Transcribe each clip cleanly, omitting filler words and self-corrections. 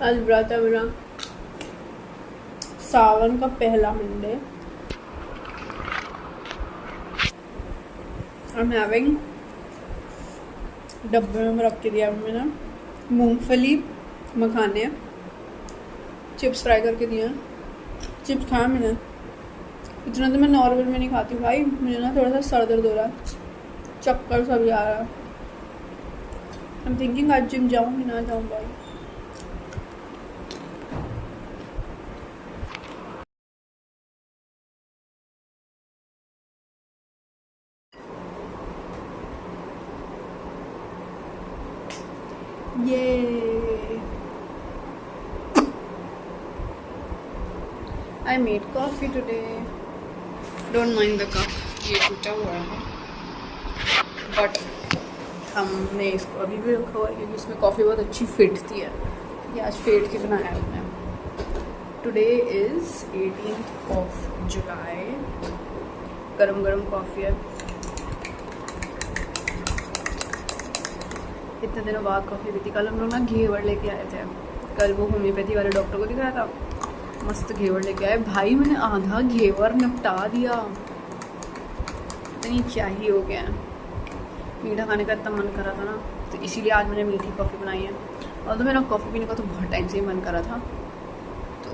आज व्रत है मेरा, सावन का पहला मंडे। आई एम हैविंग, डब्बे में रख के दिया मैंने मूंगफली मखाने, चिप्स फ्राई करके दिए हैं। चिप्स खाया मैंने, इतना तो मैं नॉर्मल में नहीं खाती हूँ भाई। मुझे ना थोड़ा सा सर दर्द हो रहा है, चक्कर सा भी आ रहा है। आई एम थिंकिंग आज जिम जाऊँ कि ना जाऊँ भाई। ये I made coffee today. Don't mind the cup, ये टूटा हुआ है, बट हमने इसको अभी भी रखा हुआ है क्योंकि इसमें कॉफ़ी बहुत अच्छी फिटती है। ये आज फेट के बनाया है हमने। Today is 18th of July। गरम गरम कॉफ़ी है, इतने दिनों बाद कॉफ़ी पीती। कल हम लोग ना घेवर लेके आए थे, कल वो होम्योपैथी वाले डॉक्टर को दिखाया था, मस्त घेवर लेके आए भाई। मैंने आधा घेवर निपटा दिया, इतनी क्या ही हो गया है। मीठा खाने का इतना मन कर रहा था ना, तो इसीलिए आज मैंने मीठी कॉफ़ी बनाई है। और तो मेरा कॉफ़ी पीने का तो बहुत टाइम से ही मन कर रहा था, तो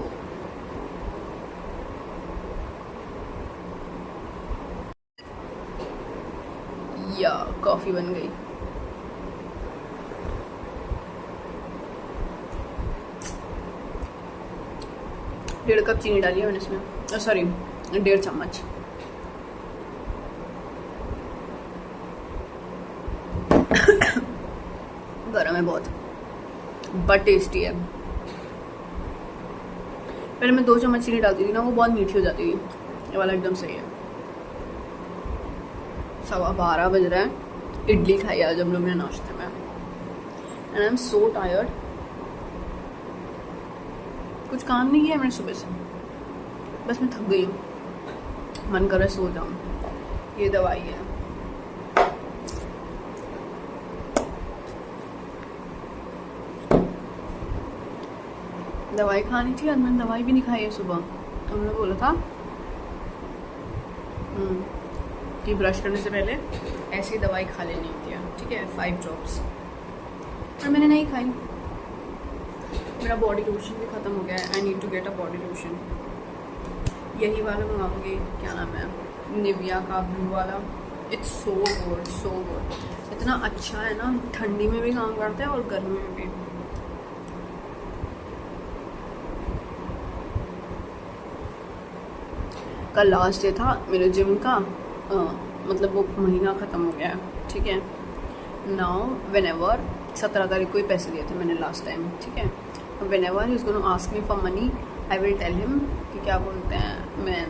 या कॉफ़ी बन गई। डेढ़ कप चीनी डाली है मैंने इसमें, सॉरी 1.5 चम्मच। गरम है बहुत, बट टेस्टी है। पहले मैं 2 चम्मच चीनी डालती थी ना, वो बहुत मीठी हो जाती थी। ये वाला एकदम सही है। 12:15 बज रहा है। इडली खाई आज हम लोग ने नाश्ते में, and I am so tired. कुछ काम नहीं किया मैंने सुबह से, बस मैं थक गई हूँ, मन कर रहा है सो जाऊँ। ये दवाई है, दवाई खानी थी, आज मैंने दवाई भी नहीं खाई है सुबह। तुमने बोला था कि ब्रश करने से पहले ऐसी दवाई खा लेनी होती है, ठीक है, 5 ड्रॉप्स, पर मैंने नहीं खाई। मेरा बॉडी लोशन भी ख़त्म हो गया है। I need to get a body lotion. यही वाला मंगाऊंगी, क्या नाम है, निविया का ब्लू वाला। It's so good, so good. इतना अच्छा है ना, ठंडी में भी काम करता है और गर्मी में भी। कल लास्ट डे था मेरे जिम का, मतलब वो महीना ख़त्म हो गया है, ठीक है। नाउ वेन एवर 17 तारीख को ही पैसे दिए थे मैंने लास्ट टाइम, ठीक है। Whenever is gonna ask me for money, I will tell him कि क्या बोलते हैं, मैं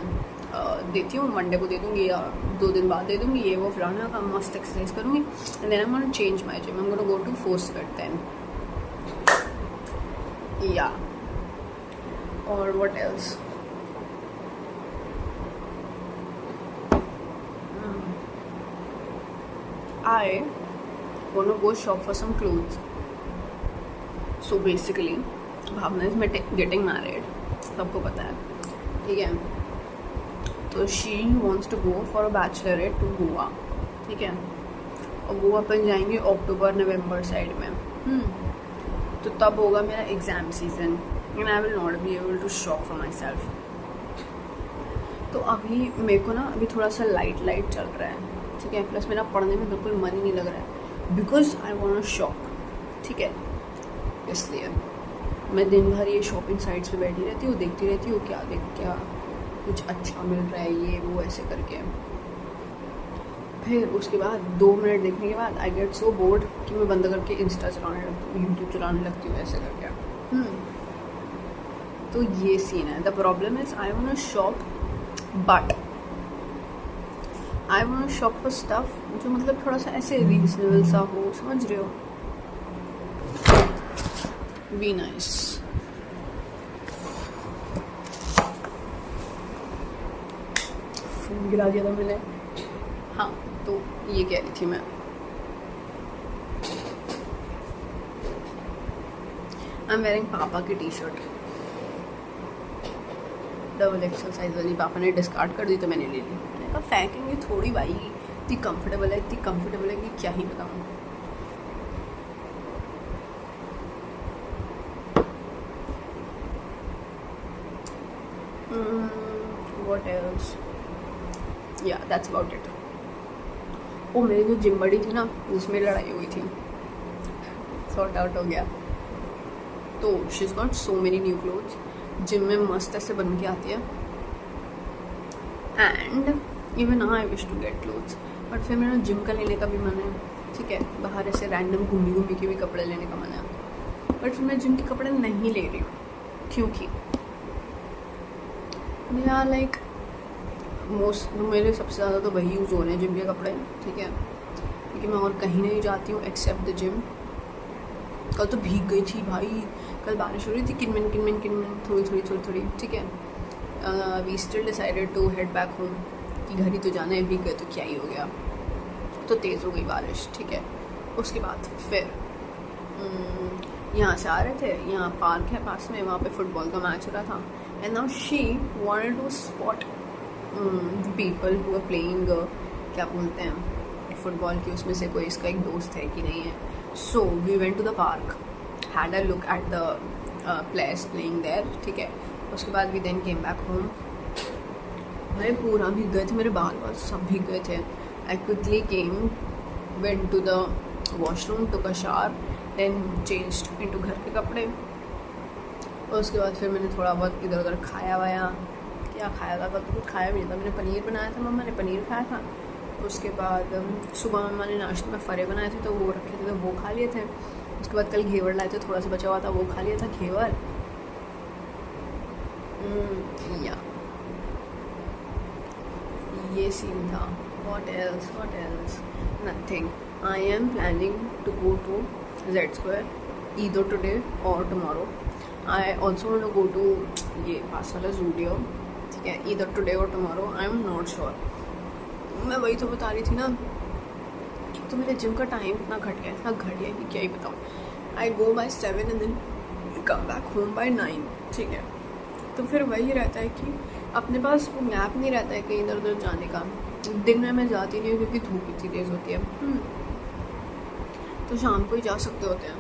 देती हूँ, मंडे को दे दूँगी या 2 दिन बाद दे दूँगी, ये वो फलाना का। मस्त एक्सरसाइज करूँगी, and then I am gonna change my gym, I am gonna go to force fit then, yeah. और what else, I want to go shop for some clothes. So basically, Bhavna is getting married, सबको पता है, ठीक है। तो she wants to go for a bachelorette to Goa, ठीक है। और गोवा अपन जाएंगे अक्टूबर नवंबर साइड में। तो तब होगा मेरा exam season, and I will not be able to shop for myself. तो अभी मेरे को ना अभी थोड़ा सा लाइट चल रहा है, ठीक है। प्लस मेरा पढ़ने में बिल्कुल मन ही नहीं लग रहा है, because I want to shop, ठीक है। इसलिए मैं दिन भर ये शॉपिंग साइट्स पे बैठी रहती हूँ, देखती रहती हूँ क्या कुछ अच्छा मिल रहा है, ये वो ऐसे करके। फिर उसके बाद 2 मिनट देखने के बाद आई गेट सो बोर्ड कि मैं बंद करके इंस्टा चलाने लगती हूँ, यूट्यूब चलाने लगती हूँ, ऐसे करके। तो ये सीन है। The problem is I want to shop, but I want shop for stuff जो मतलब थोड़ा सा ऐसे रीजनेबल सा हो, समझ रहे हो, बी नाइस। फोन गिरा दिया था मैंने। हाँ, तो ये कह रही थी मैं, आई एम वेयरिंग पापा की टी शर्ट, डबल एक्सरसाइज वाली। पापा ने डिस्कार्ड कर दी तो मैंने ले ली। मैंने कहा फेंकेंगे थोड़ी भाई, इतनी कंफर्टेबल है, इतनी कंफर्टेबल है कि क्या ही बताऊँ। What else? Yeah, that's about it. ओ मेरी जो जिम बड़ी थी ना, उसमें लड़ाई हुई थी, सॉर्ट आउट हो गया। तो she is got so many new clothes, gym में मस्त ऐसे बन के आती है। And even I wish to get clothes, but फिर मेरा जिम का लेने का भी मन है, ठीक है, बाहर ऐसे रैंडम घूमी घूमी के भी कपड़े लेने का मन है, बट फिर मैं जिम के कपड़े नहीं ले रही हूँ क्योंकि मेरा लाइक मेरे सबसे ज़्यादा तो वही यूज़ हो रहे हैं जिम के कपड़े, ठीक है, क्योंकि मैं और कहीं नहीं जाती हूँ एक्सेप्ट द जिम। कल तो भीग गई थी भाई, कल बारिश हो रही थी किनमिन थोड़ी, ठीक है। We still decided to head back home, कि घर ही तो जाना है, भीग गए तो क्या ही हो गया, तो तेज़ हो गई बारिश, ठीक है। उसके बाद फिर यहाँ से आ रहे थे, यहाँ पार्क है पास में, वहाँ पे फुटबॉल का मैच हो रहा था। And now she wanted to spot people who are playing, क्या बोलते हैं, फुटबॉल की, उसमें से कोई इसका एक दोस्त है कि नहीं है। So we went to the park, had a look at the players playing there, ठीक है। उसके बाद we then came back home. भाई पूरा भीग गए थे, मेरे बाल सब भीग गए थे। I quickly came, went to the washroom, took a shower, then changed into घर के कपड़े। और उसके बाद फिर मैंने थोड़ा बहुत इधर उधर खाया वाया, क्या खाया था, कल तो कुछ खाया भी नहीं था। मैंने पनीर बनाया था, मम्मा ने पनीर खाया था। उसके बाद सुबह मम्मा ने नाश्ते में फरे बनाए थे, तो वो रखे थे, तो वो खा लिए थे। उसके बाद कल घेवर लाए थे, थोड़ा सा बचा हुआ था, वो खा लिया था घेवर। या ये सीन था। What else? Nothing. I am planning to go to Z Square either today or tomorrow. I also want to go to ये पास वाला Zudio, ठीक है, either today or tomorrow. I am not sure. मैं वही तो बता रही थी ना, तो मेरे जिम का टाइम इतना घट गया कि क्या ही बताऊँ। I go by 7 and then come back home by 9, ठीक है। तो फिर वही रहता है कि अपने पास वो मैप नहीं रहता है कहीं इधर उधर जाने का। दिन में मैं जाती नहीं हूँ क्योंकि धूप इतनी तेज़ होती है, तो शाम को ही जा सकते होते हैं।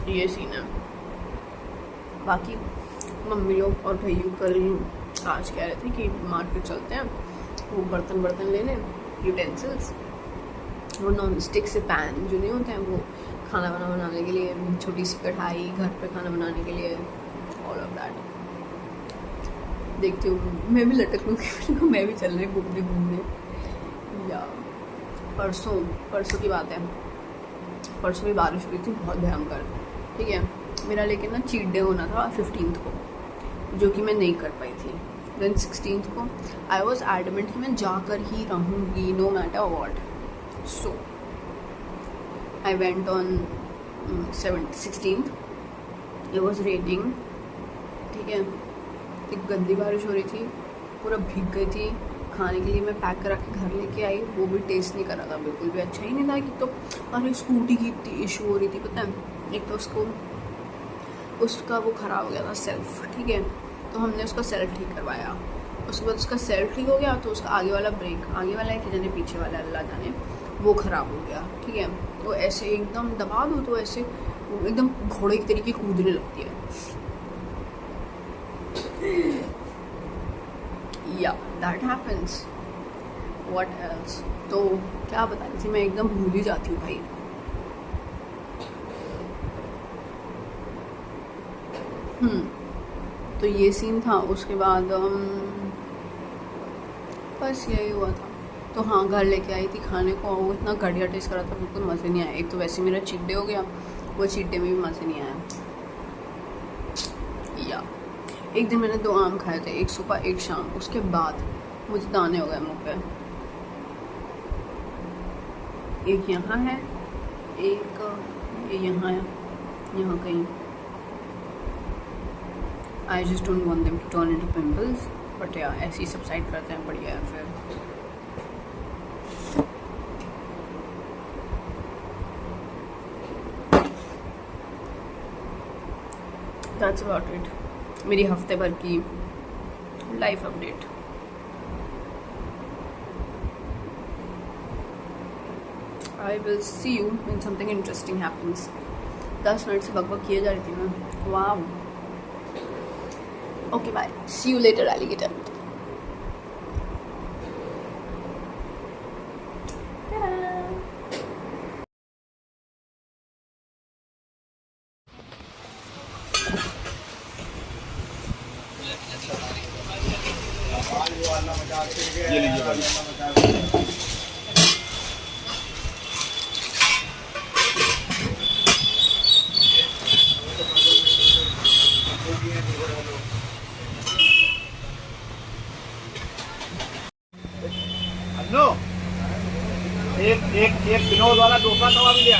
ये सीन है। बाकी मम्मी लोग और भैया कल आज कह रहे थे कि मार्केट चलते हैं, वो बर्तन लेने, यूटेंसिल्स, वो नॉन स्टिक से पैन जो नहीं होते हैं, वो खाना बनाने के लिए, छोटी सी कढ़ाई घर पे खाना बनाने के लिए, ऑल ऑफ दैट। देखती हूँ मैं भी लटक लूँगी, मैं भी चल रही घूमने। या परसों की बात है, परसों भी बारिश हुई थी बहुत भयंकर, ठीक है। मेरा लेकिन ना चीट डे होना था 15th को, जो कि मैं नहीं कर पाई थी। देन 16th को आई वॉज एडमेंट कि मैं जाकर ही रहूँगी no matter what. So I went on 16th, it was raining, ठीक है, एक गंदी बारिश हो रही थी, पूरा भीग गई थी। खाने के लिए मैं पैक करा के घर लेके आई, वो भी टेस्ट नहीं करा था, बिल्कुल भी अच्छा ही नहीं था। कि तो अरे स्कूटी की इतनी इशू हो रही थी पता है, एक तो उसका वो ख़राब हो गया था सेल्फ, ठीक है, तो हमने उसका सेल्फ ठीक करवाया। उसके बाद उसका सेल्फ ठीक हो गया, तो उसका आगे वाला ब्रेक, आगे वाला है कि जाने पीछे वाला अल्लाह जाने, वो ख़राब हो गया, ठीक है। तो ऐसे एकदम दबा दो तो ऐसे एकदम घोड़े की तरीके कूदने लगती है। या दैट हैपन्स। What else? तो क्या बता रही थी मैं, एकदम भूल ही जाती हूँ भाई। तो ये सीन था। उसके बाद बस यही हुआ था। तो हाँ, घर लेके आई थी खाने को, वो इतना घटिया टेस्ट करा था, बिल्कुल मज़े नहीं आया। एक तो वैसे मेरा चीट डे हो गया, वो चीट डे में भी मज़े नहीं आया। या एक दिन मैंने 2 आम खाए थे, एक सुबह एक शाम, उसके बाद मुझे दाने हो गए मुँह पे। एक यहाँ है, एक ये यहाँ है, यहाँ कहीं। I just don't want them to turn into pimples, but या ऐसे ही सबसाइड करते हैं, बढ़िया है फिर। दैट्स अबाउट इट, मेरी हफ्ते भर की life update. I will see you when something interesting happens. 10 minute से बकबक किए जा रही थी मैं, wow. Okay bye, see you later alligator. ये लीजिए भाई। अन्नू, एक विनोद वाला डोसा तवा भी लिया।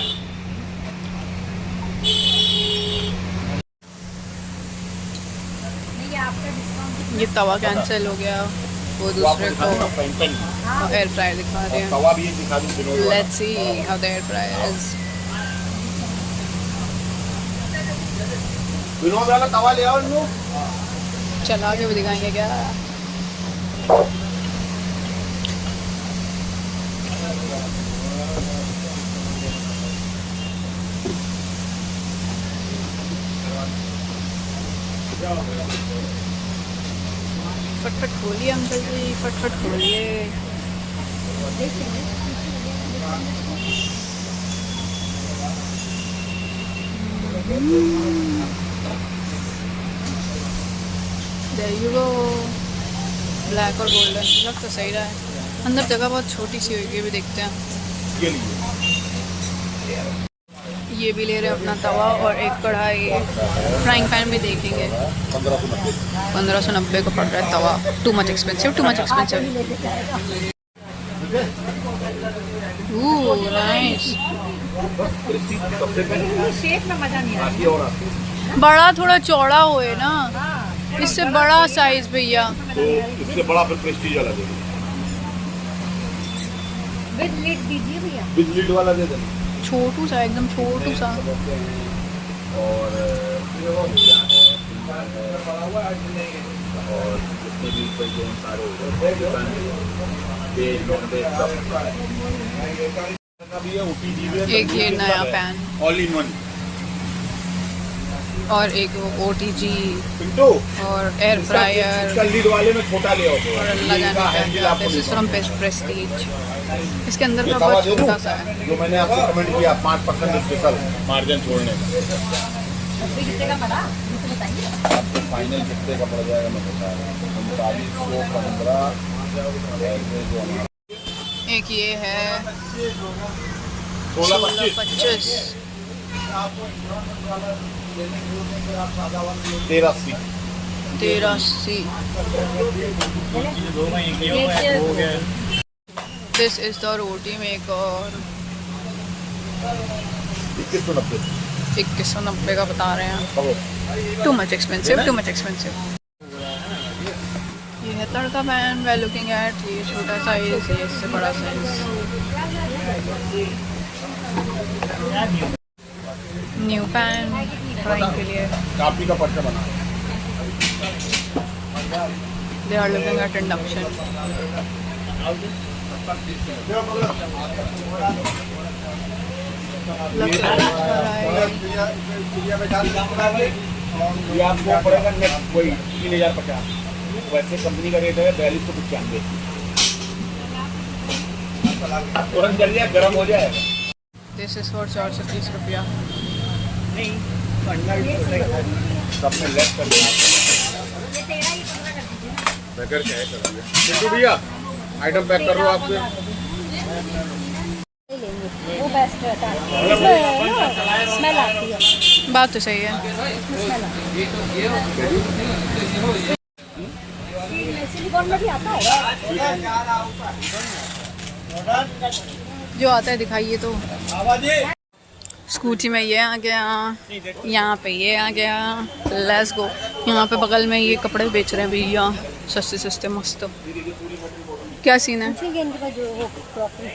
ये तवा कैंसिल हो गया, वो दूसरे को एयर फ्रायर दिखा रहे हैं। तवा भी दिखा दूं विनोद वाला। Let's see how the air fryer is. Vinod वाला तवा ले आओ अन्नू। चला के भी दिखाएंगे क्या? फटफट खोलिए अंकल जी, फटफट खोलिए। There you go, ब्लैक और गोल्डन लग तो सही रहा है। अंदर जगह बहुत छोटी सी होगी, भी देखते हैं। ये लीजिए। ये भी ले रहे हैं अपना तवा और एक कढ़ाई, फ्राइंग पैन भी देखेंगे। 1590 का पड़ रहा है तवा। Too much expensive, too much expensive. Nice. बड़ा थोड़ा चौड़ा होए ना, इससे बड़ा साइज भैया। तो इससे बड़ा फिर प्रेस्टीज वाला दे दो। विद लिड दीजिए भैया। विद लिड वाला दे देना। छोटू सा, एकदम छोटू सा। और जितने भी सारे एक ये नया पैन ऑल इन वन, और एक वो OTG पिंटू और एयर फ्रायर इसका लीड वाले में छोटा ले आओ। और अल्लाह जाने क्या। This is from Prestige. इसके अंदर का बहुत छोटा सा है। जो मैंने आपको कमेंट किया 5% स्पेशल मार्जिन छोड़ने का। आपको फाइनल कितने का पड़ जाएगा मैं बता रहा हूँ। 45 एक ये है 16-25 1380। This is the roti maker. 2190 का बता रहे हैं। To much expensive, too much expensive. ये है तड़का पैन वे लुकिंग एट। ये छोटा साइज, ये इससे बड़ा साइज। न्यू पैन फ्राइंग के लिए। काफी का पर्चा बना। They are looking at induction. ये आपको पड़ेगा नेक्स्ट वही 3050। वैसे कंपनी का रेट है 4295। तुरंत जल जाए, गर्म हो जाएगा। दिस इज फॉर 430 रुपया। सब में लेस कर दिया। पैकर क्या है कर दिया। चिंटू भैया आइटम पैक कर लो आपके। वो बेस्ट रहता है, इसमें ना स्मेल आती है। बात तो सही है। सिलिकॉन में भी आता है। जो आता है दिखाइए तो। स्कूटी में ये आ गया, यहाँ पे ये आ गया, लेट्स गो। यहाँ पे बगल में ये कपड़े बेच रहे हैं भैया, सस्ते सस्ते मस्त। क्या सीन है? पूछेंगे इनके पास जो वो क्रॉकरी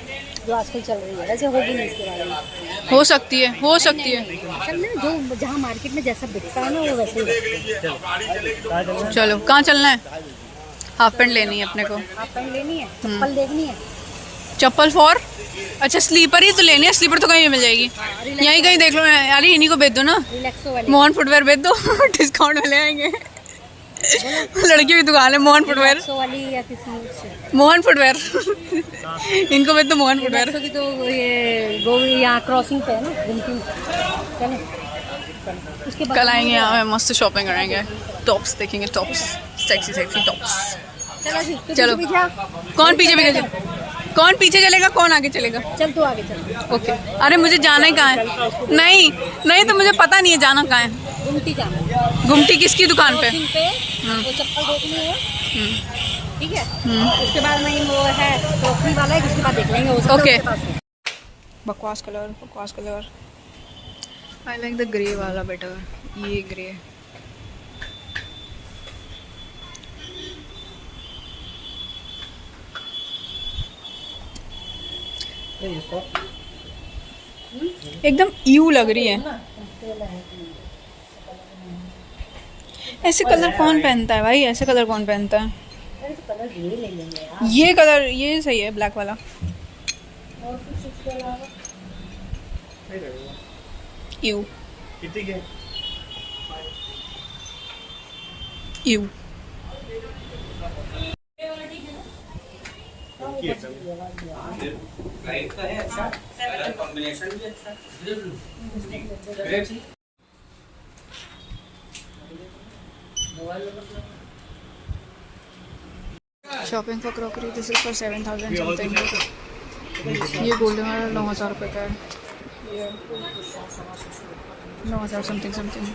जो आजकल चल रही है, वैसे होगी नहीं इसके बारे में। हो सकती है, हो सकती है। चल ना, जो जहाँ मार्केट में जैसा बिकता है ना वो वैसे ही चलो कहाँ चलना है? हाफ पैंट लेनी है अपने को। हाफ पैंट लेनी है, चप्पल देखनी है। चप्पल फॉर? अच्छा स्लीपर ही तो लेनी है, स्लीपर तो कहीं भी मिल जाएगी, यहीं कहीं देख लो। अरे इन्हीं को भेज दो ना, रिलैक्सो वाली। मोहन फुटवेयर भेज दो डिस्काउंट में ले आएंगे। लड़की की दुकान है मोहन फुटवेयर। रिलैक्सो वाली या किसी से। मोहन फुटवेयर इनको भेज दो मोहन फुटवेयर। रिलैक्सो की तो ये गोवी यहाँ क्रॉसिंग पे है ना, गुमटी। चलो उसके बाद कल आएंगे यहाँ पे, मस्त शॉपिंग करेंगे, टॉप्स देखेंगे, टॉप्स, सेक्सी सेक्सी टॉप्स। चलो कौन पीछे पीछे कौन पीछे चलेगा, कौन आगे चलेगा? चल तू आगे चल। ओके। अरे मुझे जाना ही कहाँ है? नहीं नहीं, तो मुझे पता नहीं है जाना कहाँ है। गुमटी जाना, गुमटी किसकी दुकान पे? क्रॉसिंग पे वो चप्पल देखनी है, ठीक है। उसके बाद में वो है क्रॉकरी वाला है, उसके बाद देख लेंगे। ओके। बकवास कलर, बकवास colour. I like the grey वाला बेटर, ये ग्रे। एकदम यू लग रही है। ऐसे कलर कौन पहनता है भाई, ऐसे कलर कौन पहनता है? ये कलर ये सही है, ब्लैक वाला। You you shopping for crockery, this is for 7,000 something. ये गोल्डन वाला 9,000 रुपये का है, 9,000 something something.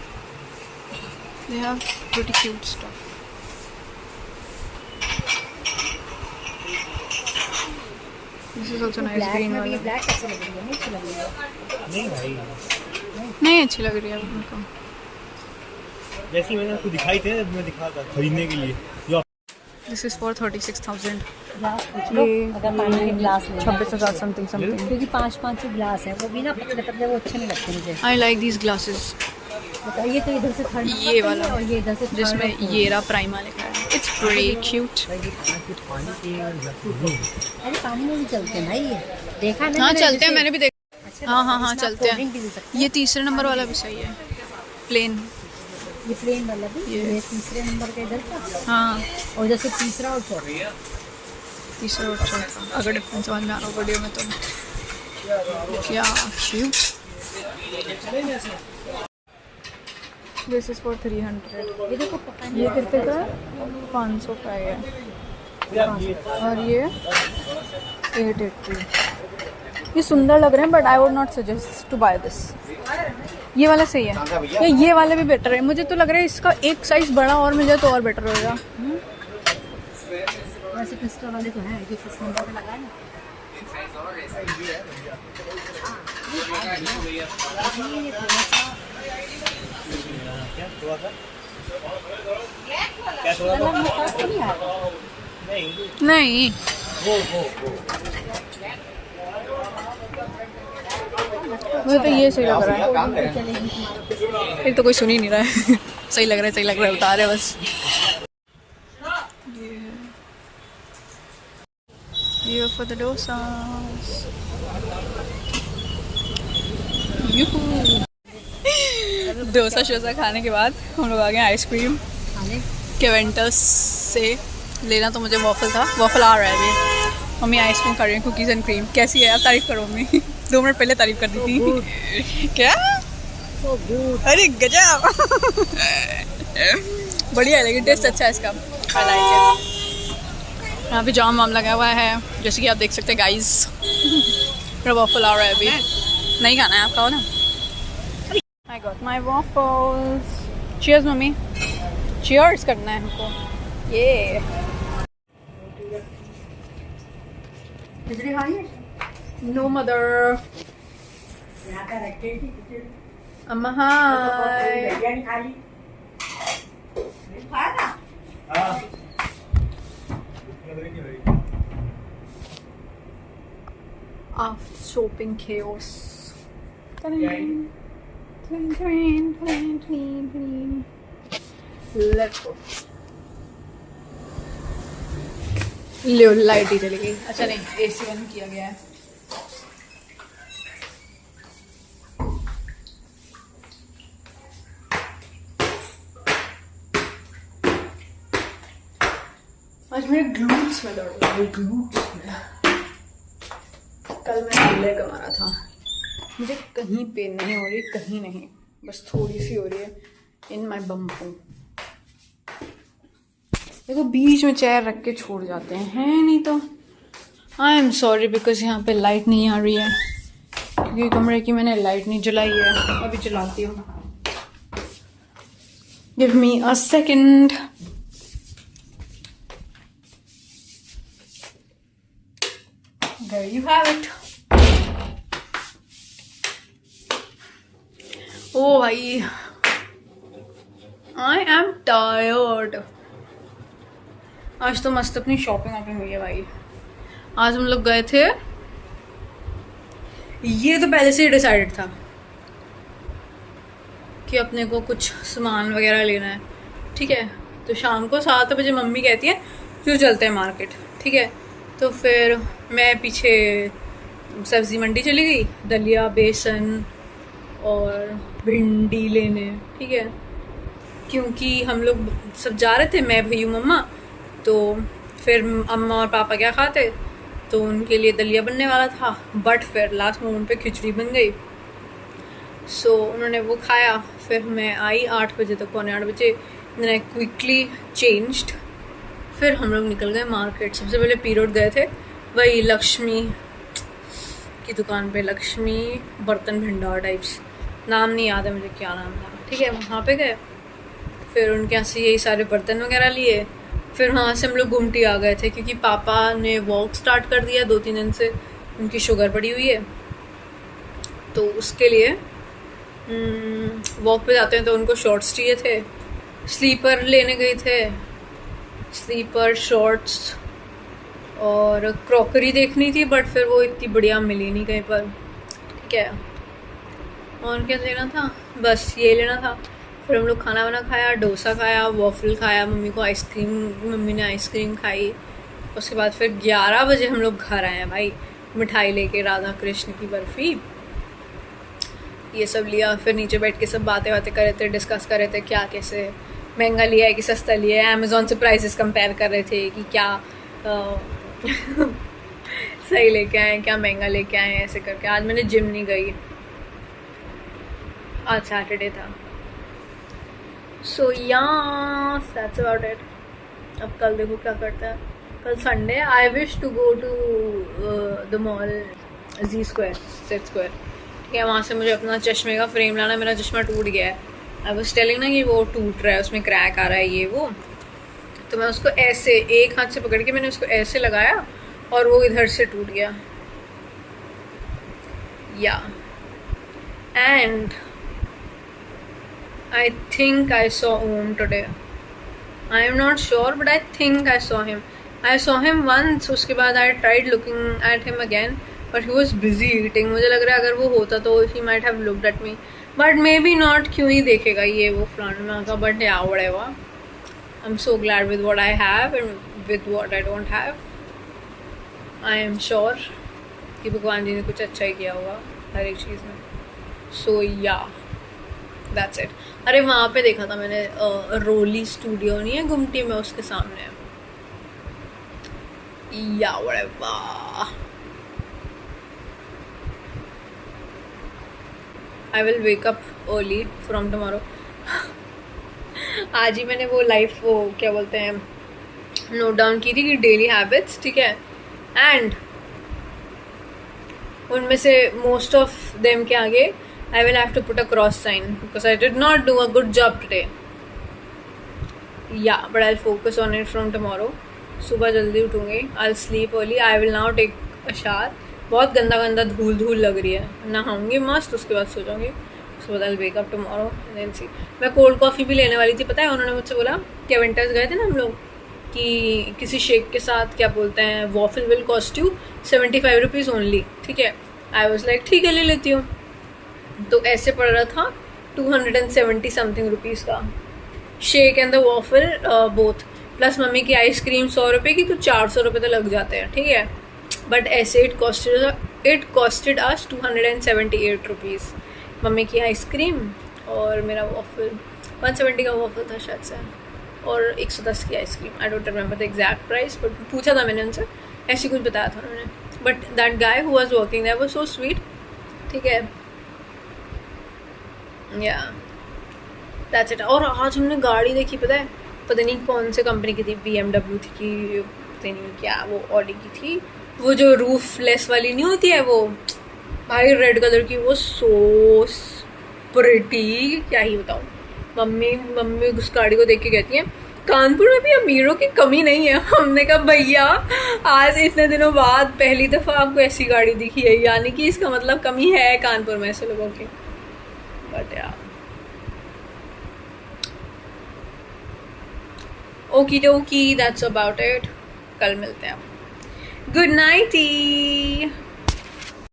They have pretty cute stuff. This is also nice, green वाला। ब्लैक कैसे लग रही है? नहीं अच्छी लग रही है। नहीं भाई, नहीं अच्छी लग रही है उनको। जैसी मैंने आपको दिखाई थी मैं दिखा था खरीदने के लिए। जो दिस इज फॉर 36,000। ग्लास पूछ लो, अगर पानी के ग्लास ले 26,000 समथिंग समथिंग। क्योंकि 5-5 ग्लास है, वो भी ना पतले पतले, वो अच्छे नहीं लगते मुझे। I like these glasses. बताइए तो इधर से थर्ड ये वाला और ये इधर से third जिसमें और येरा प्राइमा लिखा है, इट्स वेरी क्यूट। अरे पानी में भी चलते हैं भाई, ये देखा ना? हाँ चलते हैं, मैंने भी देखा। अच्छा, हाँ हाँ हाँ इसमें आप चलते कोल्ड हैं। ड्रिंक भी ले सकते ये तीसरे नंबर वाला भी सही है, प्लेन। ये प्लेन वाला भी, ये तीसरे नंबर का इधर का, हाँ और इधर से तीसरा और चौथा। तीसरा और चौथा, अगर डिफरेंस समझ में आ रहा हो वीडियो में तो। क्या क्यूट। This is for 300। ये देखो पता नहीं ये कितने का है? 500 का है। और ये 880। ये सुंदर लग रहे हैं, but I would not suggest to buy this. ये वाला सही है या ये वाला भी बेटर है? मुझे तो लग रहा है इसका एक साइज बड़ा और मिल जाए तो और बेटर होगा। वैसे क्रिस्टल वाले तो हैं, जो 6 नंबर पे लगाए ना। ये थोड़ा सा क्या हुआ था? कलर में फर्क तो नहीं आएगा। नहीं मुझे तो ये सही लग रहा है। ये तो कोई सुन ही नहीं रहा है। सही लग रहा है, सही लग रहा है, बता रहे हैं बस। ये फॉर द डोसास। डोसा शोसा खाने के बाद हम लोग आ गए आइसक्रीम खाने केवेंटस से। लेना तो मुझे वॉफल था, वॉफल आ रहा है अभी। मम्मी आइसक्रीम खा रही है, कुकीज़ एंड क्रीम। कैसी है आप? तारीफ करो मम्मी। 2 मिनट पहले तारीफ कर दी थी। क्या? अरे गजब। बढ़िया है, लेकिन टेस्ट अच्छा है इसका। I like it। यहाँ पे जाम वाम लगा हुआ है, जैसे कि आप देख सकते हैं गाइस। मेरा वॉफल आ रहा है अभी। नहीं खाना है, आप खाओ ना। I got my waffles. Cheers मम्मी। Cheers करना है हमको। ये खिचड़ी खानी है? No mother. यहाँ का रखे थी किचन अम्मा हाय। बिरयानी खा ली नहीं खाया था हाँ After shopping chaos. Let's go. लो लाइट ही चली गई। अच्छा नहीं, एसी ऑन किया गया है। आज मेरे ग्लूट्स में दर्द हो रही है, ग्लूट्स में। कल मैंने लेग मारा था, मुझे कहीं पेन नहीं हो रही, कहीं नहीं, बस थोड़ी सी हो रही है इन माई बम्पू। देखो बीच में चेयर रख के छोड़ जाते हैं नहीं तो। आई एम सॉरी बिकॉज यहाँ पे लाइट नहीं आ रही है, क्योंकि कमरे की मैंने लाइट नहीं जलाई है। अभी जलाती हूँ, give me a second. There you have it. Oh भाई, I am tired. आज तो मस्त अपनी शॉपिंग वॉपिंग हुई है भाई। आज हम लोग गए थे, ये तो पहले से ही डिसाइडेड था कि अपने को कुछ सामान वगैरह लेना है, ठीक है। तो शाम को 7 बजे मम्मी कहती है क्यों चलते हैं मार्केट, ठीक है। तो फिर मैं पीछे सब्ज़ी मंडी चली गई, दलिया, बेसन और भिंडी लेने, ठीक है। क्योंकि हम लोग सब जा रहे थे, मैं, भैया, मम्मा। तो फिर अम्मा और पापा क्या खाते, तो उनके लिए दलिया बनने वाला था, बट फिर लास्ट मोमेंट पे खिचड़ी बन गई। सो उन्होंने वो खाया। फिर मैं आई 8 बजे तक, पौने 8 बजे। Then I quickly changed. फिर हम लोग निकल गए मार्केट। सबसे पहले पी रोड गए थे, वही लक्ष्मी की दुकान पे, लक्ष्मी बर्तन भंडार टाइप्स, नाम नहीं याद है मुझे क्या नाम था, ठीक है। वहाँ पे गए, फिर उनके यहाँ से यही सारे बर्तन वगैरह लिए। फिर वहाँ से हम लोग गुमटी आ गए थे, क्योंकि पापा ने वॉक स्टार्ट कर दिया 2-3 दिन से, उनकी शुगर बढ़ी हुई है। तो उसके लिए वॉक पे जाते हैं तो उनको शॉर्ट्स चाहिए थे, स्लीपर लेने गए थे, स्लीपर, शॉर्ट्स और क्रॉकरी देखनी थी, बट फिर वो इतनी बढ़िया मिली नहीं कहीं पर, ठीक है। और क्या लेना था, बस ये लेना था। फिर हम लोग खाना वाना खाया, डोसा खाया, वॉफल खाया, मम्मी को आइसक्रीम, मम्मी ने आइसक्रीम खाई। उसके बाद फिर 11 बजे हम लोग घर आए हैं भाई, मिठाई लेके, राधा कृष्ण की बर्फ़ी, ये सब लिया। फिर नीचे बैठ के सब बातें कर रहे थे, डिस्कस कर रहे थे क्या कैसे महंगा लिया है कि सस्ता लिया है। अमेज़ॉन से प्राइसेस कंपेयर कर रहे थे कि क्या सही लेके आए, क्या महंगा लेके आए, ऐसे करके। आज मैंने जिम नहीं गई, आज सैटरडे था। सो यार दैट्स अबाउट इट। अब कल देखो क्या करता है। कल Sunday, I wish to go to the mall Z square, Z square, ठीक है। वहाँ से मुझे अपना चश्मे का फ्रेम लाना, मेरा चश्मा टूट गया है। आई वाज टेलिंग ना कि वो टूट रहा है, उसमें क्रैक आ रहा है, ये वो। तो मैं उसको ऐसे एक हाथ से पकड़ के मैंने उसको ऐसे लगाया और वो इधर से टूट गया, या and I think I saw Om today. I am not sure, but I think I saw him. I saw him once. उसके बाद I tried looking at him again, but he was busy eating. मुझे लग रहा है अगर वो होता तो he might have looked at me, but maybe not. क्यों ही देखेगा ये वो फ्रंट में होगा, but yeah, whatever. I'm so glad with what I have and with what I don't have. I am sure कि भगवान जी ने कुछ अच्छा ही किया होगा हर एक चीज़ में. So yeah. That's it. अरे वहाँ पे देखा था मैंने, रोली स्टूडियो नहीं है गुमटी में, उसके सामने, या whatever. I will wake up early from tomorrow. आज ही मैंने वो लाइफ, वो क्या बोलते हैं, नोट डाउन की थी कि डेली हैबिट्स, ठीक है। एंड उनमें से मोस्ट ऑफ देम के आगे I will have to put a cross sign because I did not do a good job today. Yeah, but I'll focus on it from tomorrow. सुबह जल्दी उठूँगी. I'll sleep early. I will now take a shower बहुत गंदा गंदा धूल धूल लग रही है। नहाऊंगी मस्त, उसके बाद सो जाऊंगी। उसके बाद आई वेक अप टुमारो देन सी। मैं कोल्ड कॉफ़ी भी लेने वाली थी, पता है उन्होंने मुझसे बोला कि विंटर्स गए थे ना हम लोग, कि किसी शेक के साथ क्या बोलते हैं waffle will cost you 75 rupees only, ठीक है। आई वॉज लाइक ठीक है ले लेती हूँ। तो ऐसे पड़ रहा था 270 समथिंग रुपीज़ का shake and the waffle both, plus mummy की आइसक्रीम 100 रुपये की, तो 400 रुपये तो लग जाते हैं, ठीक है। बट ऐसे it costed us 278 rupees, mummy की आइसक्रीम और मेरा वॉफल। 170 का वॉफल था शायद से, और 110 की ice cream. I don't remember the exact price, but पूछा था मैंने उनसे, ऐसी कुछ बताया था उन्होंने। But that guy who was working there was so sweet, ठीक है। या दैट्स इट। और आज हमने गाड़ी देखी, पता है, पता नहीं कौन से कंपनी की थी, BMW थी कि पता नहीं क्या, वो ऑडी की थी, वो जो रूफलेस वाली नहीं होती है वो, भाई रेड कलर की, वो सो प्रिटी, क्या ही बताऊँ। मम्मी उस गाड़ी को देख के कहती है कानपुर में भी अमीरों की कमी नहीं है। हमने कहा भैया आज इतने दिनों बाद पहली दफ़ा आपको ऐसी गाड़ी दिखी है, यानी कि इसका मतलब कमी है कानपुर में ऐसे लोगों की। बट यार ओकी डोकी, दैट्स अबाउट इट। कल मिलते हैं। Good night.